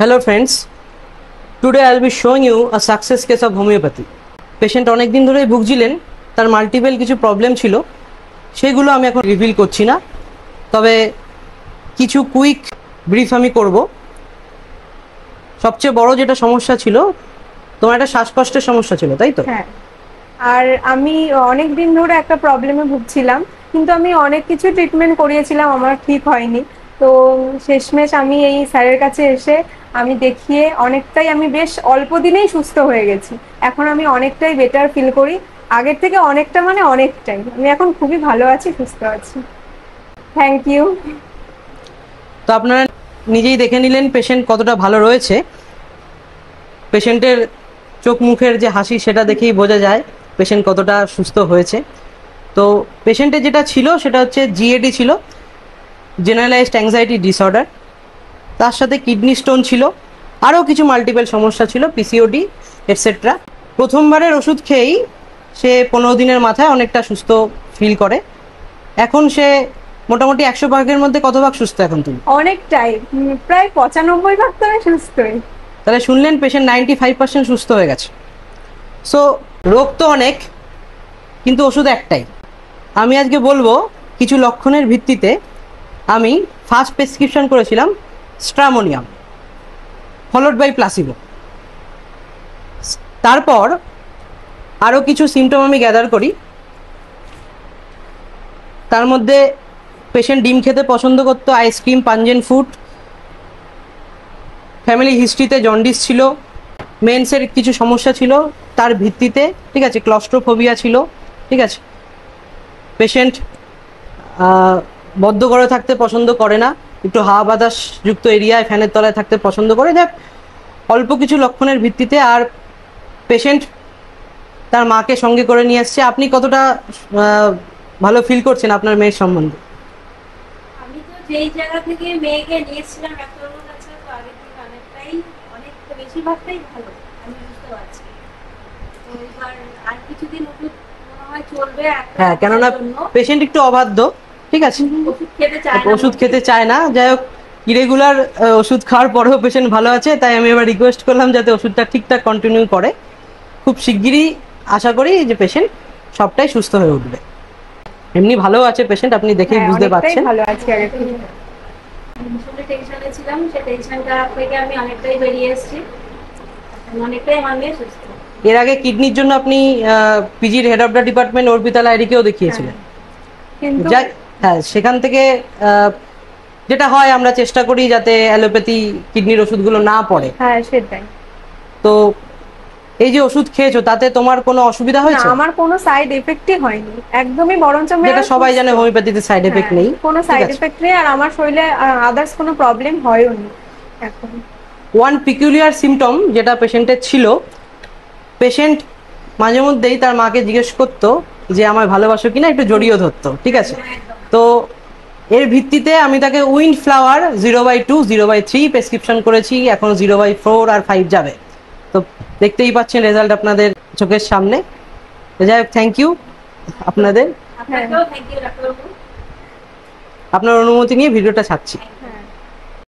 Hello friends, today I will be showing you a success case of homeopathy. Patient অনেক দিন ধরে ভুগছিলেন, তার মাল্টিপল কিছু প্রবলেম ছিল, সেগুলো আমি এখন রিভিল করছি না, তবে কিছু কুইক ব্রিফ আমি করব। সবচেয়ে বড় যেটা সমস্যা ছিল, তোমার একটা শ্বাসকষ্টের সমস্যা ছিল, তাই তো? হ্যাঁ, আর আমি অনেক দিন ধরে একটা প্রবলেমে ভুগছিলাম, কিন্তু আমি অনেক কিছু ট্রিটমেন্ট করিয়েছিলাম, আমার ঠিক হয়নি। তো শেষমেশ আমি এই স্যারের কাছে এসে আমি দেখিয়ে অনেকটাই আমি বেশ অল্প দিনেই সুস্থ হয়ে গেছি। এখন আমি অনেকটাই বেটার ফিল করি, আগের থেকে অনেকটা মানে অনেকটাই। আমি এখন খুবই ভালো আছি, সুস্থ আছি। Thank you. তো আপনারা নিজেই দেখে নিলেন পেশেন্ট কতটা ভালো রয়েছে। পেশেন্টের চোখ মুখের যে হাসি, সেটা দেখেই বোঝা যায় পেশেন্ট কতটা সুস্থ হয়েছে। তো পেশেন্টের যেটা ছিল সেটা হচ্ছে জিএডি ছিল, জেনারেলাইজড অ্যাংজাইটি ডিসঅর্ডার। তার সাথে কিডনি স্টোন ছিল, আরও কিছু মাল্টিপল সমস্যা ছিল, পিসিওডি এটসেট্রা। প্রথমবারের ওষুধ খেয়েই সে 15 দিনের মাথায় অনেকটা সুস্থ ফিল করে। এখন সে মোটামুটি 100 ভাগের মধ্যে কত ভাগ সুস্থ এখন তুমি? অনেকটাই, প্রায় 95 ভাগ তো আমি সুস্থই। তাহলে শুনলেন পেশেন্ট 95% সুস্থ হয়ে গেছে। সো রোগ তো অনেক, কিন্তু ওষুধ একটাই। আমি আজকে বলবো কিছু লক্ষণের ভিত্তিতে আমি ফার্স্ট প্রেসক্রিপশন করেছিলাম স্ট্রামোনিয়াম, ফলোড বাই প্লাসিবো। তারপর আরও কিছু সিমটম আমি গ্যাদার করি। তার মধ্যে পেশেন্ট ডিম খেতে পছন্দ করতো, আইসক্রিম, পাঞ্জেন্ট ফুড, ফ্যামিলি হিস্ট্রিতে জন্ডিস ছিল, মেন্সের কিছু সমস্যা ছিল তার ভিত্তিতে, ঠিক আছে, ক্লস্ট্রোফোবিয়া ছিল, ঠিক আছে। পেশেন্ট বদ্ধ ঘরে থাকতে পছন্দ করে না, একটু হাওয়া বাতাস যুক্ত এরিয়ায় ফ্যানের তলায় থাকতে পছন্দ করে। দেখ, অল্প কিছু লক্ষণের ভিত্তিতে। আর পেশেন্ট তার মাকে সঙ্গে করে নিয়ে আসছে। আপনি কতটা ভালো ফিল করছেন আপনার মেয়ের সম্বন্ধে? আমি তো যেই জায়গা থেকে মেয়েকে নিয়েছিলাম ডাক্তারবাবুর কাছে, তো আগে থেকে অনেক বেশিরভাগটাই ভালো আমি বুঝতে পারছি। তো এবার আর কিছুদিন ওষুধ মনে হয় চলবে। হ্যাঁ, কেননা পেশেন্ট একটু অবাধ্য, ঠিক আছে, ওষুধ খেতে চায় না। যাই হোক, ইরেগুলার ওষুধ খাওয়ার পরেও পেশেন্ট ভালো আছে, তাই আমি এবার রিকোয়েস্ট করলাম যাতে ওষুধটা ঠিকঠাক কন্টিনিউ করে। খুব শিগগিরই আশা করি যে পেশেন্ট সবটাই সুস্থ হয়ে উঠবে। এমনি ভালো আছে পেশেন্ট, আপনি দেখেই বুঝতে পারছেন। ভালো আছি আগে থেকে। ভীষণ টেনশনে ছিলাম, সেই টেনশনটা থেকে আমি অনেকটাই বেরিয়ে এসেছি, অনেকটাই আমার মেয়ে সুস্থ। এর আগে কিডনির জন্য আপনি পিজির head of the department Arpita লাইরিকেও দেখিয়েছিলেন। যাই, হ্যাঁ, সেখান থেকে যেটা হয় আমরা চেষ্টা করি যাতে অ্যালোপ্যাথি কিডনির ওষুধগুলো না পড়ে। হ্যাঁ, সেটাই। তো এই যে ওষুধ খেয়েছো, তাতে তোমার কোনো অসুবিধা হয়েছে? না, আমার কোনো সাইড এফেক্টই হয়নি, একদমই। বরঞ্চ যেটা সবাই জানে হোমিওপ্যাথিতে সাইড এফেক্ট নেই, কোনো সাইড এফেক্ট নেই, আর আমার শরীরে আদার্স কোনো প্রবলেম হয়ও নি এখন। ওয়ান পিকুলিয়ার সিমটম যেটা পেশেন্টের ছিল, পেশেন্ট মাঝে মধ্যেই তার মাকে জিজ্ঞেস করতো যে আমায় ভালোবাসো কিনা, একটু জড়িয়ে ধরতো, ঠিক আছে। তো এর ভিত্তিতে আমি তাকে উইন্ড ফ্লাওয়ার 0/2, 0/3 প্রেসক্রিপশন করেছি। এখন 0/4 আর 5 যাবে। তো দেখতেই পাচ্ছেন রেজাল্ট আপনাদের চোখের সামনে। যাই হোক, থ্যাংক ইউ আপনাদের। আপনাকেও থ্যাংক ইউ ডাক্তারবাবু। আপনার অনুমতি নিয়ে ভিডিওটা ছাড়ছি।